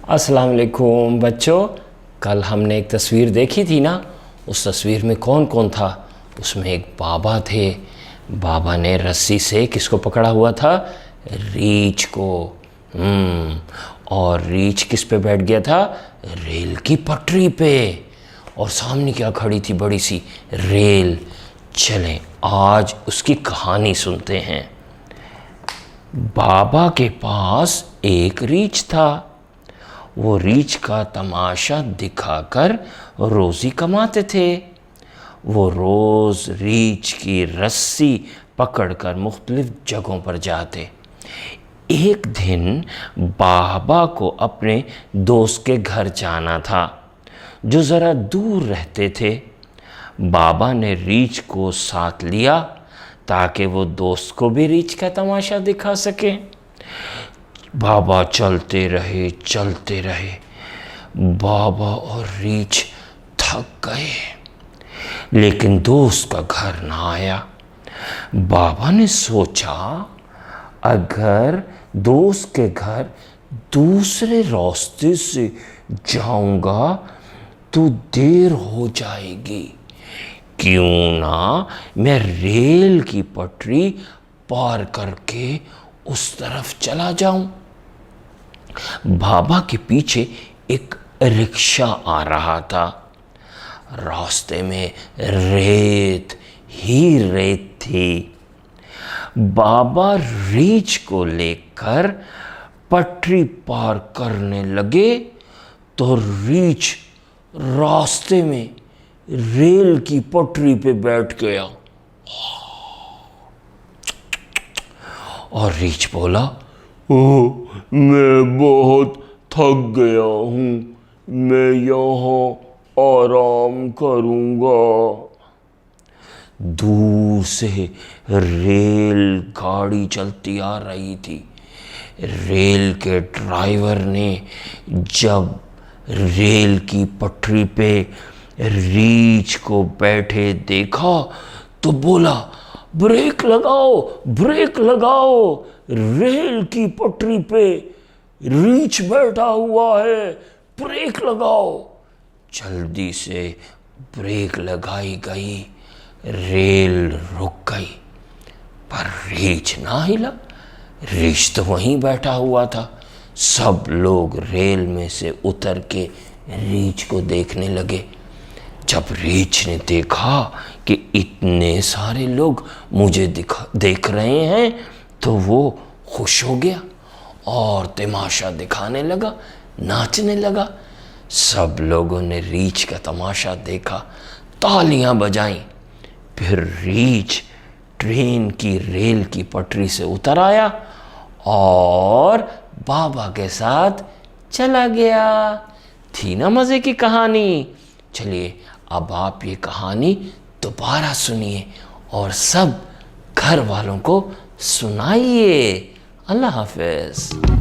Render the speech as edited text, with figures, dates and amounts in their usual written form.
अस्सलाम वालेकुम बच्चों, कल हमने एक तस्वीर देखी थी ना। उस तस्वीर में कौन कौन था? उसमें एक बाबा थे। बाबा ने रस्सी से किसको पकड़ा हुआ था? रीछ को। और रीछ किस पे बैठ गया था? रेल की पटरी पे। और सामने क्या खड़ी थी? बड़ी सी रेल। चलें आज उसकी कहानी सुनते हैं। बाबा के पास एक रीछ था। वो रीछ का तमाशा दिखाकर रोज़ी कमाते थे। वो रोज़ रीछ की रस्सी पकड़कर मुख्तलिफ जगहों पर जाते। एक दिन बाबा को अपने दोस्त के घर जाना था, जो ज़रा दूर रहते थे। बाबा ने रीछ को साथ लिया ताकि वो दोस्त को भी रीछ का तमाशा दिखा सके। बाबा चलते रहे। बाबा और रीछ थक गए, लेकिन दोस्त का घर ना आया। बाबा ने सोचा, अगर दोस्त के घर दूसरे रास्ते से जाऊंगा तो देर हो जाएगी। क्यों ना मैं रेल की पटरी पार करके उस तरफ चला जाऊं। बाबा के पीछे एक रिक्शा आ रहा था। रास्ते में रेत ही रेत थी। बाबा रीछ को लेकर पटरी पार करने लगे तो रीछ रास्ते में रेल की पटरी पे बैठ गया। और रीछ बोला, मैं बहुत थक गया हूँ, मैं यहाँ आराम करूँगा। दूर से रेल गाड़ी चलती आ रही थी। रेल के ड्राइवर ने जब रेल की पटरी पे रीछ को बैठे देखा तो बोला, ब्रेक लगाओ, ब्रेक लगाओ, रेल की पटरी पे रीछ बैठा हुआ है, ब्रेक लगाओ। जल्दी से ब्रेक लगाई गई, रेल रुक गई, पर रीछ ना हिला। रीछ तो वहीं बैठा हुआ था। सब लोग रेल में से उतर के रीछ को देखने लगे। जब रीछ ने देखा कि इतने सारे लोग मुझे देख रहे हैं तो वो खुश हो गया और तमाशा दिखाने लगा, नाचने लगा। सब लोगों ने रीछ का तमाशा देखा, तालियां बजाईं। फिर रीछ ट्रेन की रेल की पटरी से उतर आया और बाबा के साथ चला गया। थी ना मज़े की कहानी? चलिए अब आप ये कहानी दोबारा सुनिए और सब घर वालों को सुनाइए। अल्लाह हाफ़िज़।